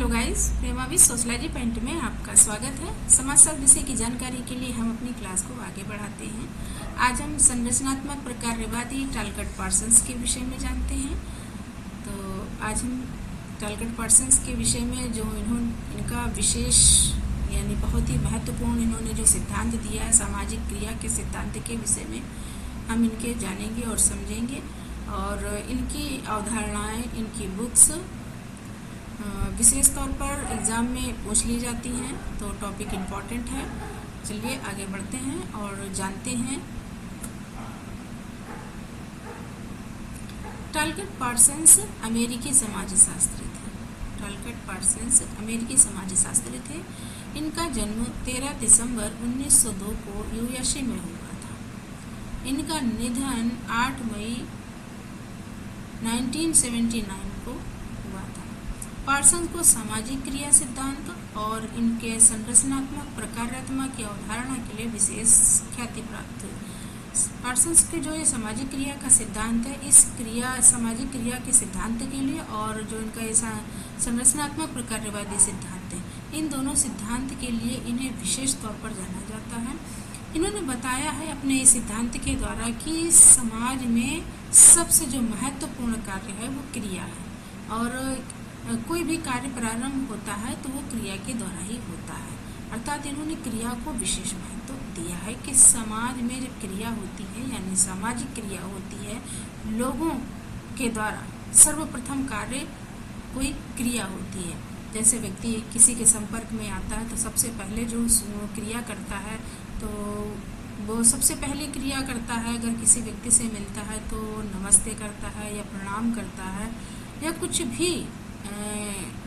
Hello guys, Prema with sociology point में आपका स्वागत है। समाजशास्त्र विषय की जानकारी के लिए हम अपनी क्लास को आगे बढ़ाते हैं। आज हम संरचनात्मक प्रकारवादी टालकट पार्सन्स के विषय में जानते हैं। तो आज हम टालकट पार्सन्स के विषय में जो इनका विशेष यानी बहुत ही महत्वपूर्ण इन्होंने जो सिद्धांत दिया है सामाजिक क्रिया के सिद्धांत के विषय में हम इनके जानेंगे और समझेंगे, और इनकी अवधारणाएं, इनकी बुक्स विशेष तौर पर एग्ज़ाम में पूछ ली जाती हैं, तो टॉपिक इम्पॉर्टेंट है। चलिए आगे बढ़ते हैं और जानते हैं। टालकट पार्सन्स अमेरिकी समाजशास्त्री थे। टालकट पार्सन्स अमेरिकी समाजशास्त्री थे। इनका जन्म 13 दिसंबर 1902 को यूएसए में हुआ था। इनका निधन 8 मई 1979 को हुआ था। पार्सन को सामाजिक क्रिया सिद्धांत और इनके संरचनात्मक प्रकारात्मक की अवधारणा के लिए विशेष ख्याति प्राप्त हुई। पार्सन के जो ये सामाजिक क्रिया का सिद्धांत है, इस सामाजिक क्रिया के सिद्धांत के लिए और जो इनका ये संरचनात्मक प्रकारवादी सिद्धांत है, इन दोनों सिद्धांत के लिए इन्हें विशेष तौर पर जाना जाता है। इन्होंने बताया है अपने इस सिद्धांत के द्वारा कि समाज में सबसे जो महत्वपूर्ण कार्य है वो क्रिया है, और कोई भी कार्य प्रारंभ होता है तो वो क्रिया के द्वारा ही होता है। अर्थात इन्होंने क्रिया को विशेष महत्व दिया है कि समाज में जब क्रिया होती है यानी सामाजिक क्रिया होती है, लोगों के द्वारा सर्वप्रथम कार्य कोई क्रिया होती है। जैसे व्यक्ति किसी के संपर्क में आता है तो सबसे पहले जो क्रिया करता है तो वो सबसे पहले क्रिया करता है। अगर किसी व्यक्ति से मिलता है तो नमस्ते करता है या प्रणाम करता है या कुछ भी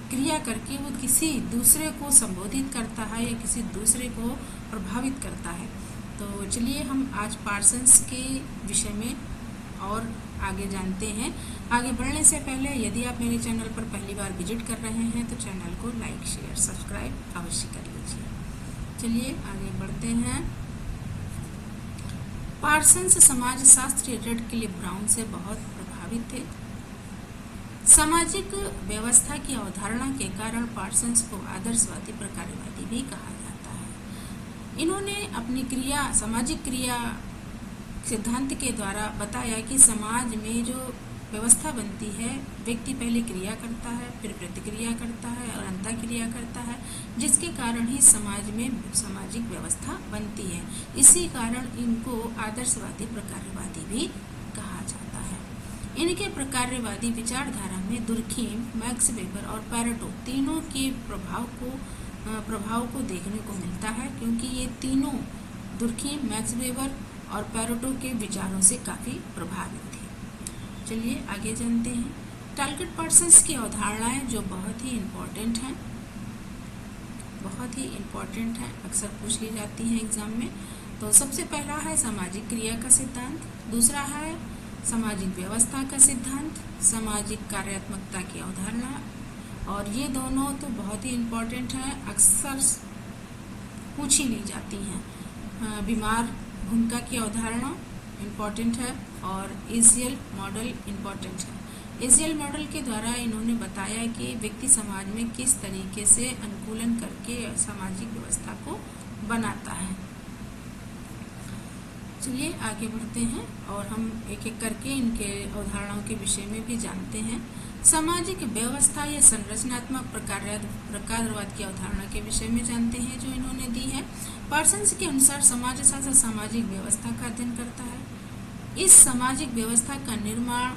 क्रिया करके वो किसी दूसरे को संबोधित करता है या किसी दूसरे को प्रभावित करता है। तो चलिए हम आज पार्सन्स के विषय में और आगे जानते हैं। आगे बढ़ने से पहले यदि आप मेरे चैनल पर पहली बार विजिट कर रहे हैं तो चैनल को लाइक, शेयर, सब्सक्राइब अवश्य कर लीजिए। चलिए आगे बढ़ते हैं। पार्सन्स समाजशास्त्र रिचर्ड क्लिफ ब्राउन से बहुत प्रभावित थे। सामाजिक व्यवस्था की अवधारणा के कारण पार्सन्स को आदर्शवादी प्रकारवादी भी कहा जाता है। इन्होंने अपनी सामाजिक क्रिया सिद्धांत के द्वारा बताया कि समाज में जो व्यवस्था बनती है, व्यक्ति पहले क्रिया करता है, फिर प्रतिक्रिया करता है और अंतःक्रिया करता है, जिसके कारण ही समाज में सामाजिक व्यवस्था बनती है। इसी कारण इनको आदर्शवादी प्रकारवादी भी कहा जाता है। इनके प्रकारवादी विचारधारा में दुर्खीम, मैक्स वेबर और पैरेटो तीनों के प्रभाव को देखने को मिलता है, क्योंकि ये तीनों दुर्खीम, मैक्स वेबर और पैरेटो के विचारों से काफ़ी प्रभावित थे। चलिए आगे जानते हैं। टालकट पार्सन्स की अवधारणाएं जो बहुत ही इम्पोर्टेंट हैं, अक्सर पूछ ली जाती हैं एग्जाम में। तो सबसे पहला है सामाजिक क्रिया का सिद्धांत, दूसरा है सामाजिक व्यवस्था का सिद्धांत, सामाजिक कार्यात्मकता की अवधारणा, और ये दोनों तो बहुत ही इम्पोर्टेंट हैं, अक्सर पूछ ही ली जाती हैं। बीमार भूमिका की अवधारणा इम्पोर्टेंट है और एजियल मॉडल इम्पोर्टेंट है। एजियल मॉडल के द्वारा इन्होंने बताया कि व्यक्ति समाज में किस तरीके से अनुकूलन करके सामाजिक व्यवस्था को बनाता है। चलिए आगे बढ़ते हैं और हम एक एक करके इनके अवधारणाओं के विषय में भी जानते हैं। सामाजिक व्यवस्था या संरचनात्मक प्रकारवाद की अवधारणा के विषय में जानते हैं जो इन्होंने दी है। पार्सन्स के अनुसार समाजशास्त्र सामाजिक व्यवस्था का अध्ययन करता है। इस सामाजिक व्यवस्था का निर्माण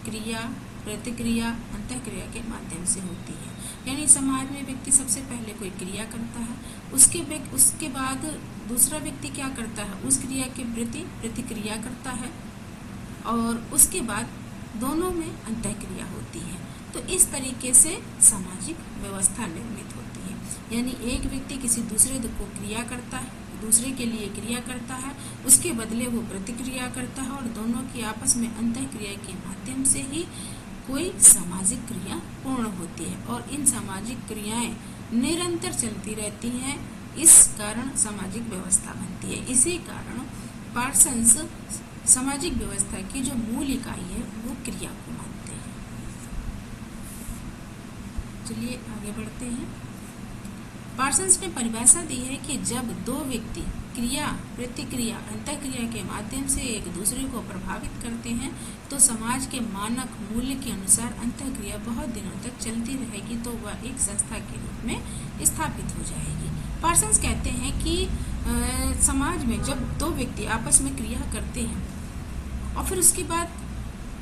क्रिया, प्रतिक्रिया, अंतःक्रिया के माध्यम से होती है। यानी समाज में व्यक्ति सबसे पहले कोई क्रिया करता है, उसके बाद दूसरा व्यक्ति क्या करता है, उस क्रिया के प्रति प्रतिक्रिया करता है, और उसके बाद दोनों में अंतःक्रिया होती है। तो इस तरीके से सामाजिक व्यवस्था निर्मित होती है। यानी एक व्यक्ति किसी दूसरे को क्रिया करता है, दूसरे के लिए क्रिया करता है, उसके बदले वो प्रतिक्रिया करता है, और दोनों की आपस में अंतःक्रिया के माध्यम से ही कोई सामाजिक क्रिया पूर्ण होती है, और इन सामाजिक क्रियाएं निरंतर चलती रहती हैं। इस कारण सामाजिक व्यवस्था बनती है। इसी कारण पार्सन्स सामाजिक व्यवस्था की जो मूल इकाई है वो क्रिया को मानते हैं। चलिए आगे बढ़ते हैं। पार्सन्स ने परिभाषा दी है कि जब दो व्यक्ति क्रिया, प्रतिक्रिया, अंतःक्रिया के माध्यम से एक दूसरे को प्रभावित करते हैं तो समाज के मानक मूल्य के अनुसार अंतःक्रिया बहुत दिनों तक चलती रहेगी, तो वह एक संस्था के रूप में स्थापित हो जाएगी। पार्सन्स कहते हैं कि समाज में जब दो व्यक्ति आपस में क्रिया करते हैं और फिर उसके बाद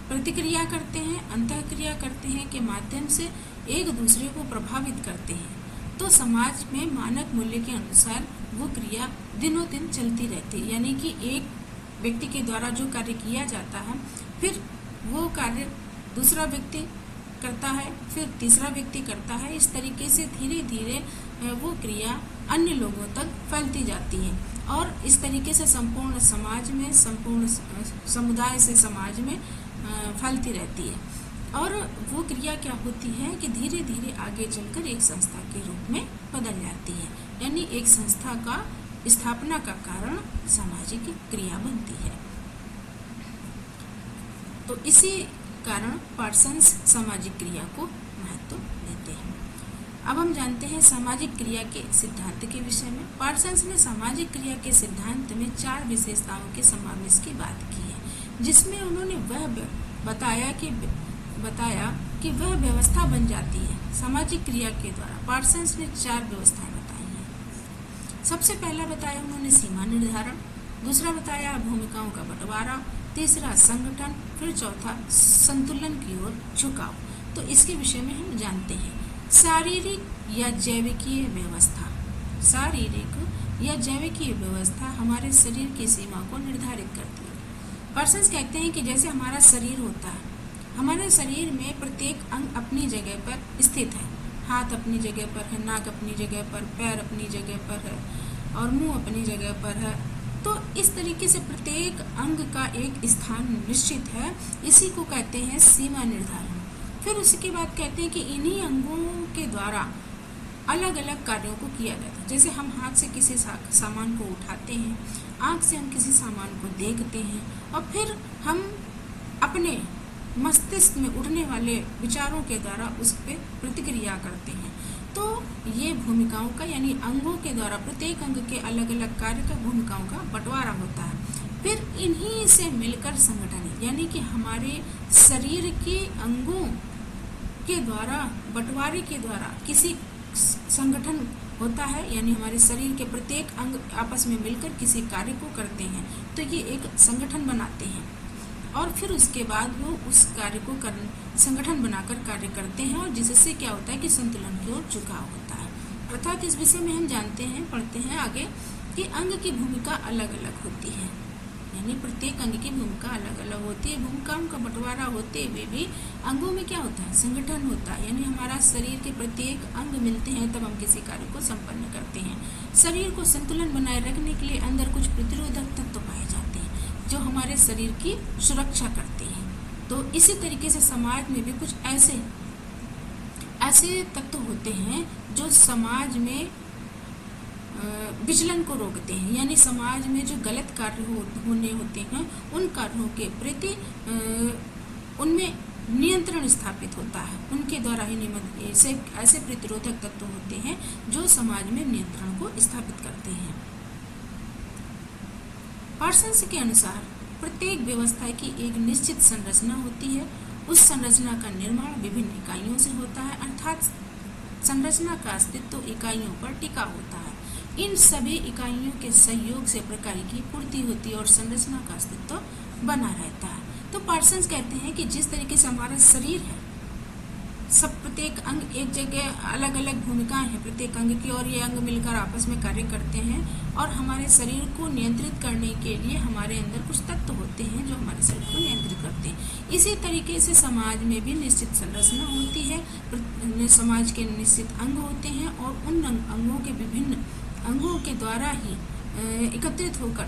प्रतिक्रिया करते हैं, अंतःक्रिया करते हैं के माध्यम से एक दूसरे को प्रभावित करते हैं, तो समाज में मानक मूल्य के अनुसार वो क्रिया दिनों दिन चलती रहती है। यानी कि एक व्यक्ति के द्वारा जो कार्य किया जाता है, फिर वो कार्य दूसरा व्यक्ति करता है, फिर तीसरा व्यक्ति करता है। इस तरीके से धीरे धीरे वो क्रिया अन्य लोगों तक फैलती जाती है और इस तरीके से संपूर्ण समाज में, संपूर्ण समुदाय से समाज में फैलती रहती है। और वो क्रिया क्या होती है कि धीरे धीरे आगे चलकर एक संस्था के रूप में बदल जाती है। यानी एक संस्था का स्थापना का कारण सामाजिक क्रिया बनती है। तो इसी कारण पार्सन्स सामाजिक क्रिया को महत्व देते हैं। अब हम जानते हैं सामाजिक क्रिया के सिद्धांत के विषय में। पार्सन्स ने सामाजिक क्रिया के सिद्धांत में 4 विशेषताओं के समावेश की बात की है, जिसमें उन्होंने वह बताया कि वह व्यवस्था बन जाती है सामाजिक क्रिया के द्वारा। पार्सन्स ने 4 व्यवस्थाएं बताई हैं। सबसे पहला बताया उन्होंने सीमा निर्धारण, दूसरा बताया भूमिकाओं का बंटवारा, तीसरा संगठन, फिर चौथा संतुलन की ओर झुकाव। तो इसके विषय में हम जानते हैं शारीरिक या जैविकीय व्यवस्था। शारीरिक या जैविकीय व्यवस्था हमारे शरीर की सीमा को निर्धारित करती है। पार्सन्स कहते हैं कि जैसे हमारा शरीर होता है, हमारे शरीर में प्रत्येक अंग अपनी जगह पर स्थित है। हाथ अपनी जगह पर है, नाक अपनी जगह पर, पैर अपनी जगह पर है और मुंह अपनी जगह पर है। तो इस तरीके से प्रत्येक अंग का एक स्थान निश्चित है। इसी को कहते हैं सीमा निर्धारण। फिर उसके बाद कहते हैं कि इन्हीं अंगों के द्वारा अलग अलग कार्यों को किया जाता है। जैसे हम हाथ से किसी सामान को उठाते हैं, आँख से हम किसी सामान को देखते हैं और फिर हम अपने मस्तिष्क में उठने वाले विचारों के द्वारा उस पर प्रतिक्रिया करते हैं। तो ये भूमिकाओं का यानी अंगों के द्वारा प्रत्येक अंग के अलग अलग कार्य का भूमिकाओं का बंटवारा होता है। फिर इन्हीं से मिलकर संगठन यानी कि हमारे शरीर के अंगों के द्वारा बंटवारे के द्वारा किसी संगठन होता है। यानी हमारे शरीर के प्रत्येक अंग आपस में मिलकर किसी कार्य को करते हैं, तो ये एक संगठन बनाते हैं और फिर उसके बाद वो उस कार्य को संगठन बनाकर कार्य करते हैं और जिससे क्या होता है कि संतुलन की ओर झुकाव होता है। अर्थात इस विषय में हम जानते हैं, पढ़ते हैं आगे कि अंग की भूमिका अलग अलग होती है। यानी प्रत्येक अंग की भूमिका अलग अलग होती है। भूमिकाओं का बंटवारा होते हुए भी अंगों में क्या होता है, संगठन होता है। यानी हमारा शरीर के प्रत्येक अंग मिलते हैं तब हम किसी कार्य को संपन्न करते हैं। शरीर को संतुलन बनाए रखने के लिए अंदर कुछ प्रतिरोधक तत्व पाए जाते हैं जो हमारे शरीर की सुरक्षा करते हैं। तो इसी तरीके से समाज में भी कुछ ऐसे तत्व होते हैं जो समाज में विचलन को रोकते हैं। यानी समाज में जो गलत कार्य होने होते हैं उन कार्यों के प्रति उनमें नियंत्रण स्थापित होता है। उनके द्वारा ही ऐसे प्रतिरोधक तत्व होते हैं जो समाज में नियंत्रण को स्थापित करते हैं। पार्सन्स के अनुसार प्रत्येक व्यवस्था की एक निश्चित संरचना होती है। उस संरचना का निर्माण विभिन्न इकाइयों से होता है, अर्थात संरचना का अस्तित्व इकाइयों पर टिका होता है। इन सभी इकाइयों के सहयोग से प्रकार की पूर्ति होती है और संरचना का अस्तित्व बना रहता है। तो पार्सन्स कहते हैं कि जिस तरीके से हमारा शरीर है, सब प्रत्येक अंग एक जगह अलग अलग भूमिकाएं हैं प्रत्येक अंग की और ये अंग मिलकर आपस में कार्य करते हैं और हमारे शरीर को नियंत्रित करने के लिए हमारे अंदर कुछ तत्व होते हैं जो हमारे शरीर को नियंत्रित करते हैं। इसी तरीके से समाज में भी निश्चित संरचना होती है, समाज के निश्चित अंग होते हैं और उन अंगों के विभिन्न अंगों के द्वारा ही एकत्रित होकर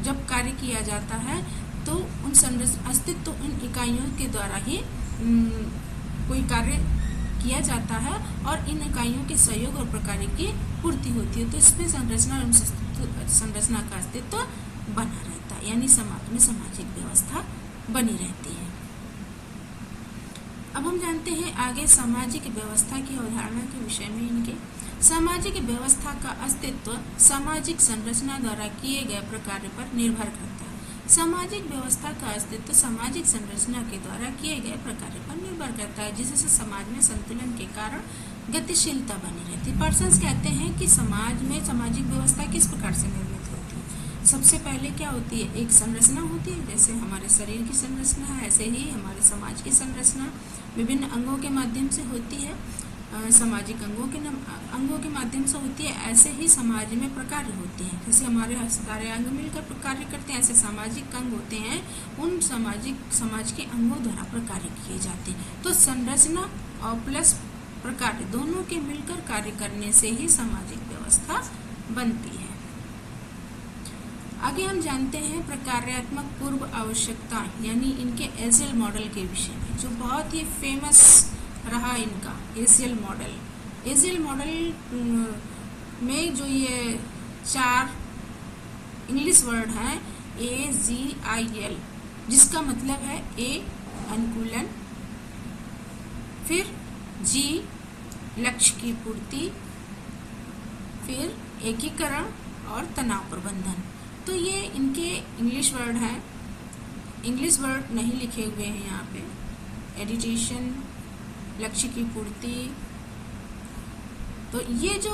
जब कार्य किया जाता है तो उन अस्तित्व उन इकाइयों के द्वारा ही कोई कार्य किया जाता है और इन इकाइयों के सहयोग और प्रकार की पूर्ति होती है। तो इसमें संरचना का अस्तित्व बना रहता है, यानी समाज में सामाजिक व्यवस्था बनी रहती है। अब हम जानते हैं आगे सामाजिक व्यवस्था की अवधारणा के विषय में। इनके सामाजिक व्यवस्था का अस्तित्व सामाजिक संरचना द्वारा किए गए प्रकार्य पर निर्भर करता है। सामाजिक व्यवस्था का अस्तित्व सामाजिक संरचना के द्वारा किए गए प्रकार्य पर निर्भर करता है, जिससे समाज में संतुलन के कारण गतिशीलता बनी रहती है। पार्सन्स कहते हैं कि समाज में सामाजिक व्यवस्था किस प्रकार से निर्मित होती है। सबसे पहले क्या होती है, एक संरचना होती है, जैसे हमारे शरीर की संरचना है, ऐसे ही हमारे समाज की संरचना विभिन्न अंगों के माध्यम से होती है, सामाजिक अंगों के माध्यम से होती है। ऐसे ही समाज में प्रकार्य होते हैं, जैसे हमारे सारे अंग मिलकर कार्य करते हैं, ऐसे सामाजिक अंग होते हैं, उन समाज के अंगों द्वारा प्रकार्य किए जाते हैं। तो संरचना और प्लस प्रकार्य दोनों के मिलकर कार्य करने से ही सामाजिक व्यवस्था बनती है। आगे हम जानते हैं प्रकार्यात्मक पूर्व आवश्यकता यानी इनके एसियल मॉडल के विषय में, जो बहुत ही फेमस रहा इनका एसियल मॉडल। एसियल मॉडल में जो ये 4 इंग्लिश वर्ड हैं AGIL, जिसका मतलब है A अनुकूलन, फिर G लक्ष्य की पूर्ति, फिर एकीकरण और तनाव प्रबंधन। तो ये इनके इंग्लिश वर्ड हैं। इंग्लिश वर्ड नहीं लिखे हुए हैं यहाँ पे। एडिटेशन, लक्ष्य की पूर्ति। तो ये जो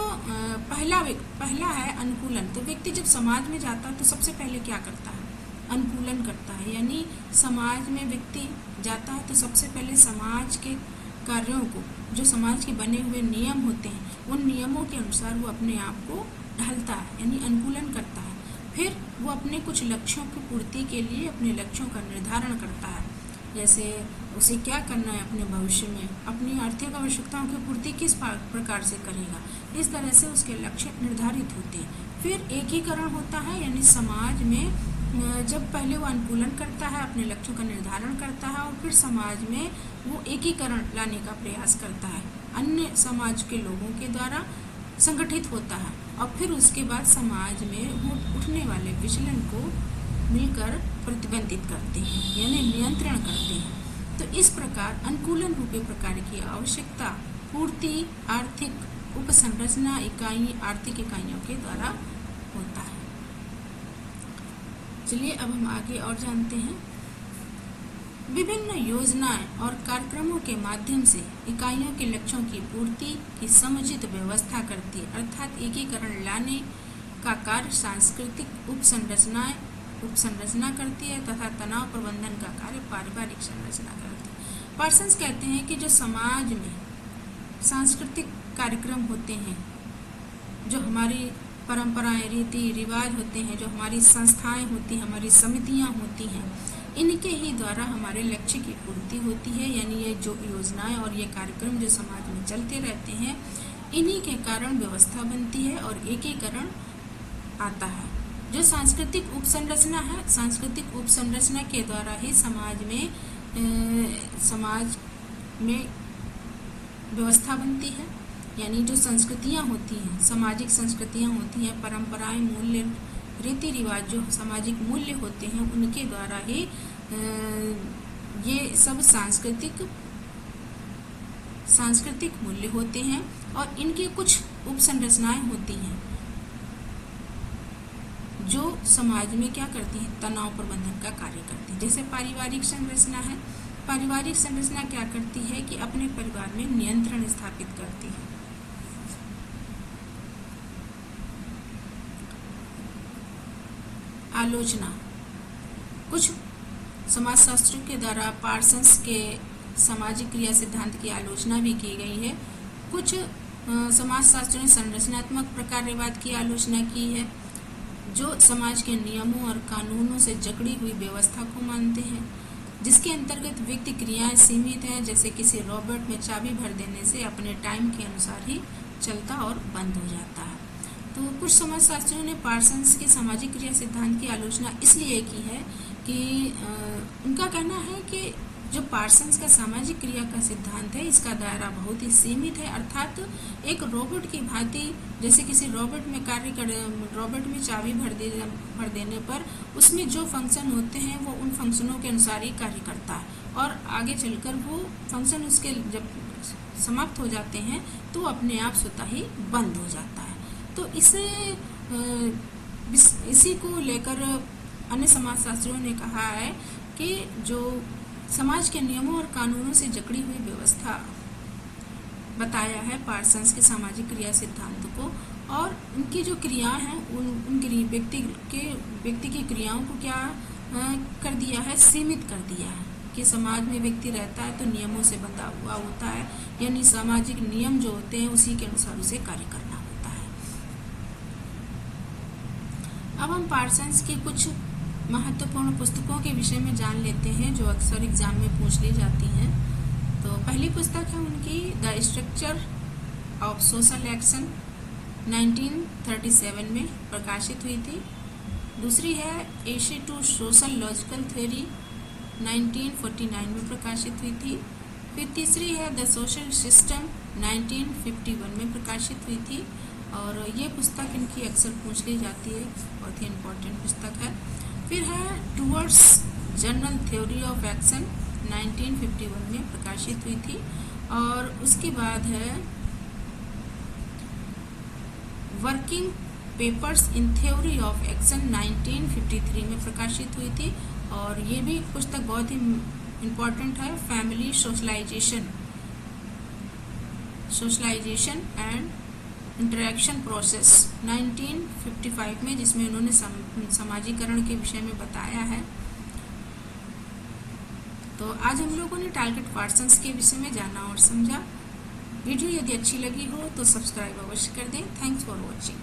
पहला है अनुकूलन। तो व्यक्ति जब समाज में जाता है तो सबसे पहले क्या करता है, अनुकूलन करता है। यानी समाज में व्यक्ति जाता है तो सबसे पहले समाज के कार्यों को, जो समाज के बने हुए नियम होते हैं, उन नियमों के अनुसार वो अपने आप को ढालता है, यानी अनुकूलन करता है। फिर वो अपने कुछ लक्ष्यों की पूर्ति के लिए अपने लक्ष्यों का निर्धारण करता है, जैसे उसे क्या करना है अपने भविष्य में, अपनी आर्थिक आवश्यकताओं की पूर्ति किस प्रकार से करेगा, इस तरह से उसके लक्ष्य निर्धारित होते हैं। फिर एकीकरण होता है, यानी समाज में जब पहले वो अनुकूलन करता है, अपने लक्ष्यों का निर्धारण करता है, और फिर समाज में वो एकीकरण लाने का प्रयास करता है, अन्य समाज के लोगों के द्वारा संगठित होता है, और फिर उसके बाद समाज में वो उठने वाले विचलन को मिलकर प्रतिबंधित करते हैं, यानी नियंत्रण करते हैं। तो इस प्रकार अनुकूलन रूपी प्रकार की आवश्यकता पूर्ति आर्थिक उपसंरचना इकाई आर्थिक इकाइयों के द्वारा होता है। चलिए अब हम आगे और जानते हैं। विभिन्न योजनाएं और कार्यक्रमों के माध्यम से इकाइयों के लक्ष्यों की पूर्ति की समुचित व्यवस्था करती है, अर्थात एकीकरण लाने का कार्य सांस्कृतिक उपसंरचना करती है तथा तनाव प्रबंधन का कार्य पारिवारिक संरचना करती है। पार्सन्स कहते हैं कि जो समाज में सांस्कृतिक कार्यक्रम होते हैं, जो हमारी परंपराएं रीति रिवाज होते हैं, जो हमारी संस्थाएं होती हैं, हमारी समितियां होती हैं, इनके ही द्वारा हमारे लक्ष्य की पूर्ति होती है। यानी ये जो योजनाएं और ये कार्यक्रम जो समाज में चलते रहते हैं, इन्हीं के कारण व्यवस्था बनती है और एकीकरण आता है। जो सांस्कृतिक उपसंरचना है, सांस्कृतिक उपसंरचना के द्वारा ही समाज में व्यवस्था बनती है। यानी जो संस्कृतियाँ होती हैं, सामाजिक संस्कृतियाँ होती हैं, परंपराएं, मूल्य, रीति रिवाज, जो सामाजिक मूल्य होते हैं, उनके द्वारा ही ये सब सांस्कृतिक मूल्य होते हैं, और इनकी कुछ उपसंरचनाएं होती हैं जो समाज में क्या करती हैं, तनाव प्रबंधन का कार्य करती है। जैसे पारिवारिक संरचना है। पारिवारिक संरचना क्या करती है कि अपने परिवार में नियंत्रण स्थापित करती है। आलोचना। कुछ समाजशास्त्रियों के द्वारा पार्सन्स के सामाजिक क्रिया सिद्धांत की आलोचना भी की गई है। कुछ समाजशास्त्रियों ने संरचनात्मक प्रकारवाद की आलोचना की है, जो समाज के नियमों और कानूनों से जकड़ी हुई व्यवस्था को मानते हैं, जिसके अंतर्गत व्यक्ति क्रियाएं सीमित हैं, जैसे किसी रोबोट में चाबी भर देने से अपने टाइम के अनुसार ही चलता और बंद हो जाता है। तो कुछ समाजशास्त्रियों ने पार्सन्स के सामाजिक क्रिया सिद्धांत की आलोचना इसलिए की है कि उनका कहना है कि जो पार्सन्स का सामाजिक क्रिया का सिद्धांत है, इसका दायरा बहुत ही सीमित है, अर्थात एक रोबोट की भांति, जैसे किसी रोबोट में रोबोट में चाबी भर देने पर उसमें जो फंक्शन होते हैं वो उन फंक्शनों के अनुसार ही कार्य करता है, और आगे चलकर वो फंक्शन उसके जब समाप्त हो जाते हैं तो अपने आप स्वतः ही बंद हो जाता है। तो इसी को लेकर अन्य समाजशास्त्रियों ने कहा है कि जो समाज के नियमों और कानूनों से जकड़ी हुई व्यवस्था बताया है पार्सन्स के सामाजिक क्रिया सिद्धांत को, और उनकी जो क्रियाएं हैं उन व्यक्ति की क्रियाओं को क्या कर दिया है, सीमित कर दिया है कि समाज में व्यक्ति रहता है तो नियमों से बंधा हुआ होता है, यानी सामाजिक नियम जो होते हैं उसी के अनुसार उसे कार्य करना होता है। अब हम पार्सन्स की कुछ महत्वपूर्ण पुस्तकों के विषय में जान लेते हैं जो अक्सर एग्जाम में पूछ ली जाती हैं। तो पहली पुस्तक है उनकी the structure of social action, 1937 में प्रकाशित हुई थी। दूसरी है एसे टू सोशल लॉजिकल थ्योरी, 1949 में प्रकाशित हुई थी। फिर तीसरी है द सोशल सिस्टम, 1951 में प्रकाशित हुई थी, और ये पुस्तक इनकी अक्सर पूछ ली जाती है, बहुत ही इम्पोर्टेंट पुस्तक है। फिर है towards general theory of action, 1951 में प्रकाशित हुई थी, और उसके बाद है working papers in theory of action, 1953 में प्रकाशित हुई थी, और ये भी पुस्तक बहुत ही इम्पोर्टेंट है, family socialisation and interaction process, 1955 में, जिसमें उन्होंने समाजीकरण के विषय में बताया है। तो आज हम लोगों ने टारगेट पार्सन्स के विषय में जाना और समझा। वीडियो यदि अच्छी लगी हो तो सब्सक्राइब अवश्य कर दें। Thanks for watching.